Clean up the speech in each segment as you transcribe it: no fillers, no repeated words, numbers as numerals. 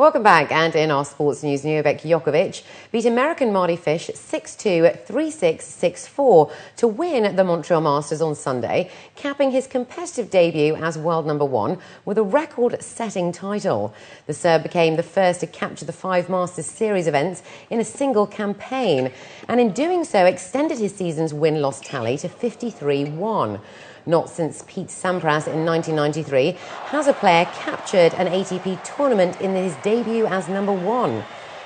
Welcome back, and in our sports news, Novak Djokovic beat American Marty Fish 6-2, 3-6, 6-4 to win the Montreal Masters on Sunday, capping his competitive debut as world number one with a record-setting title. The Serb became the first to capture the 5 Masters Series events in a single campaign, and in doing so extended his season's win-loss tally to 53-1. Not since Pete Sampras in 1993 has a player captured an ATP tournament in his debut as number one.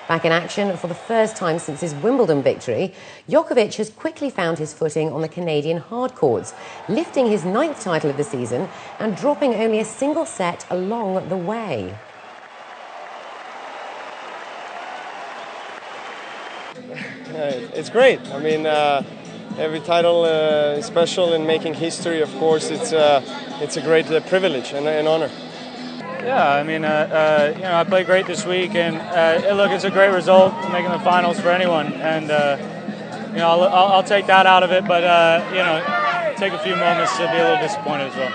Back in action for the first time since his Wimbledon victory, Djokovic has quickly found his footing on the Canadian hard courts, lifting his 9th title of the season and dropping only a single set along the way. It's great. I mean, every title is special and making history. Of course, it's a great privilege and an honor. Yeah, I mean, I played great this week, and look, it's a great result making the finals for anyone, and I'll take that out of it, but take a few moments to be a little disappointed as well.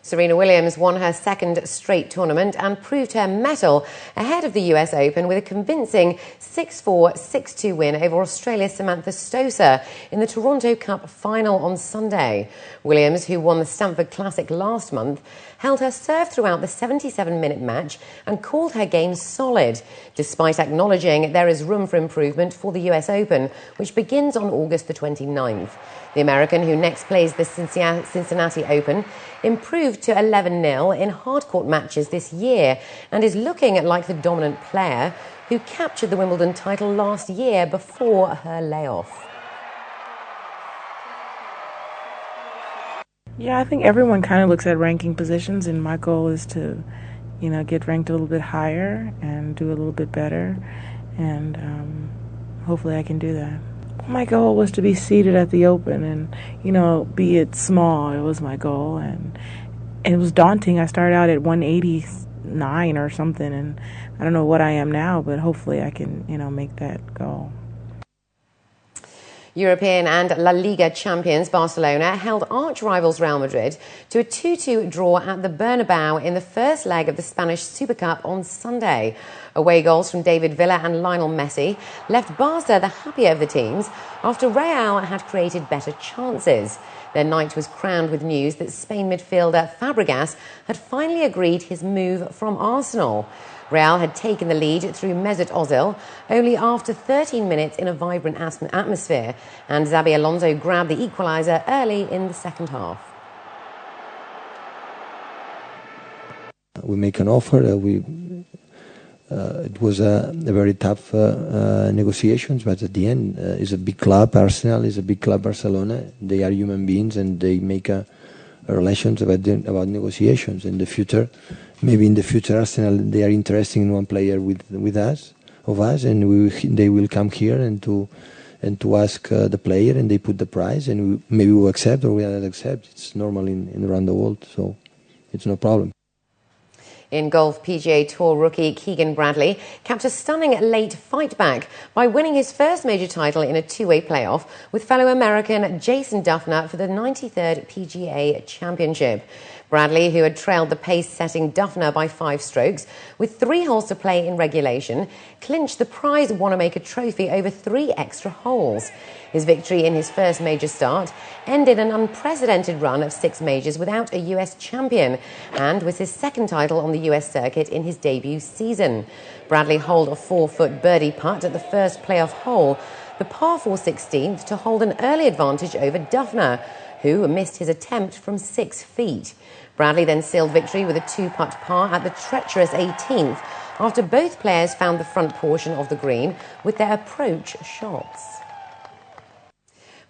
Serena Williams won her 2nd straight tournament and proved her mettle ahead of the US Open with a convincing 6-4, 6-2 win over Australia's Samantha Stosur in the Toronto Cup final on Sunday. Williams, who won the Stamford Classic last month, held her serve throughout the 77-minute match and called her game solid, despite acknowledging there is room for improvement for the US Open, which begins on August the 29th. The American, who next plays the Cincinnati Open, improved to 11-0 in hard-court matches this year and is looking like the dominant player who captured the Wimbledon title last year before her layoff. Yeah, I think everyone kind of looks at ranking positions, and my goal is to, get ranked a little bit higher and do a little bit better, and hopefully I can do that. My goal was to be seated at the Open and, be it small. It was my goal, and it was daunting. I started out at 189 or something, and I don't know what I am now, but hopefully I can, make that goal. European and La Liga champions Barcelona held arch-rivals Real Madrid to a 2-2 draw at the Bernabeu in the first leg of the Spanish Super Cup on Sunday. Away goals from David Villa and Lionel Messi left Barca the happier of the teams after Real had created better chances. Their night was crowned with news that Spain midfielder Fabregas had finally agreed his move from Arsenal. Real had taken the lead through Mesut Ozil only after 13 minutes in a vibrant atmosphere, and Xabi Alonso grabbed the equaliser early in the second half. We make an offer. It was a very tough negotiations, but at the end, it's a big club. Arsenal is a big club. Barcelona. They are human beings, and they make a relations about negotiations in the future. Maybe in the future, Arsenal, they are interested in one player with us, and they will come here and to ask the player, and they put the price, and maybe we'll accept or we will not accept. It's normal in around the world, so it's no problem. In golf, PGA Tour rookie Keegan Bradley capped a stunning late fight back by winning his first major title in a two-way playoff with fellow American Jason Dufner for the 93rd PGA Championship. Bradley, who had trailed the pace-setting Dufner by 5 strokes, with 3 holes to play in regulation, clinched the prize Wanamaker Trophy over 3 extra holes. His victory in his first major start ended an unprecedented run of 6 majors without a US champion, and was his 2nd title on the US circuit in his debut season. Bradley holed a 4-foot birdie putt at the first playoff hole, the par 4 16th, to hold an early advantage over Dufner, who missed his attempt from 6 feet. Bradley then sealed victory with a 2-putt par at the treacherous 18th after both players found the front portion of the green with their approach shots.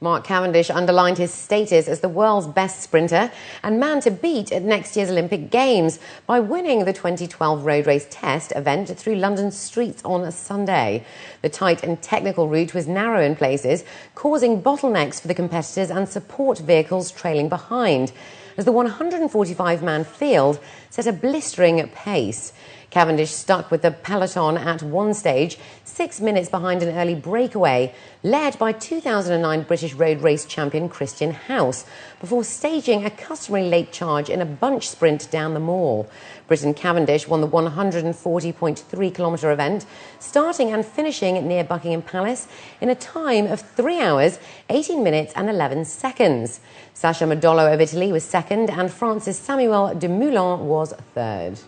Mark Cavendish underlined his status as the world's best sprinter and man to beat at next year's Olympic Games by winning the 2012 road race test event through London's streets on Sunday. The tight and technical route was narrow in places, causing bottlenecks for the competitors and support vehicles trailing behind, as the 145-man field set a blistering pace. Cavendish stuck with the peloton at one stage, 6 minutes behind an early breakaway, led by 2009 British road race champion Christian House, before staging a customary late charge in a bunch sprint down the Mall. Briton Cavendish won the 140.3-kilometre event, starting and finishing near Buckingham Palace in a time of 3 hours, 18 minutes and 11 seconds. Sasha Modolo of Italy was second and Francis Samuel Dumoulin was third.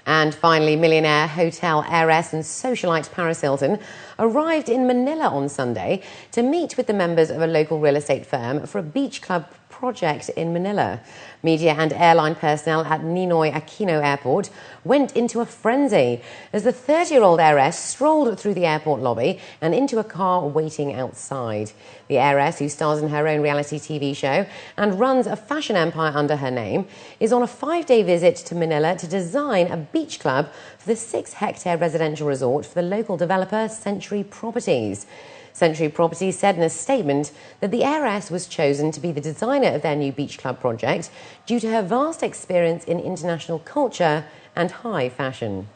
And finally, millionaire, hotel heiress and socialite Paris Hilton arrived in Manila on Sunday to meet with the members of a local real estate firm for a beach club project in Manila. Media and airline personnel at Ninoy Aquino Airport went into a frenzy as the 30-year-old heiress strolled through the airport lobby and into a car waiting outside. The heiress, who stars in her own reality TV show and runs a fashion empire under her name, is on a 5-day visit to Manila to design a beach club for the 6-hectare residential resort for the local developer Century Properties. Century Properties said in a statement that the heiress was chosen to be the designer of their new beach club project due to her vast experience in international culture and high fashion.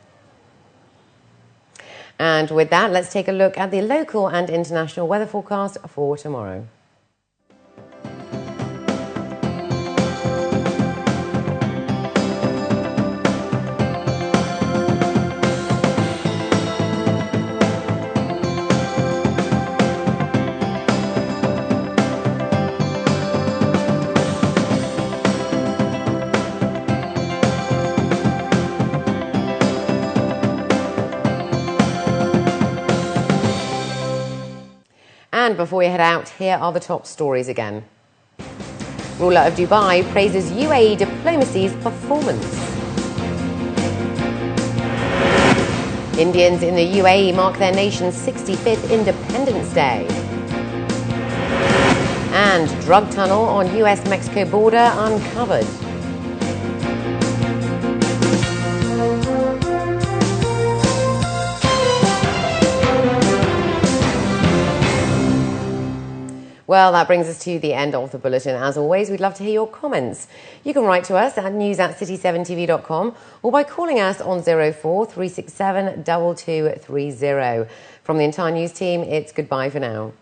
And with that, let's take a look at the local and international weather forecast for tomorrow. And before we head out, here are the top stories again. Ruler of Dubai praises UAE diplomacy's performance. Indians in the UAE mark their nation's 65th Independence Day. And drug tunnel on US-Mexico border uncovered. Well, that brings us to the end of the bulletin. As always, we'd love to hear your comments. You can write to us at news@city7tv.com or by calling us on 04 367 2230. From the entire news team, it's goodbye for now.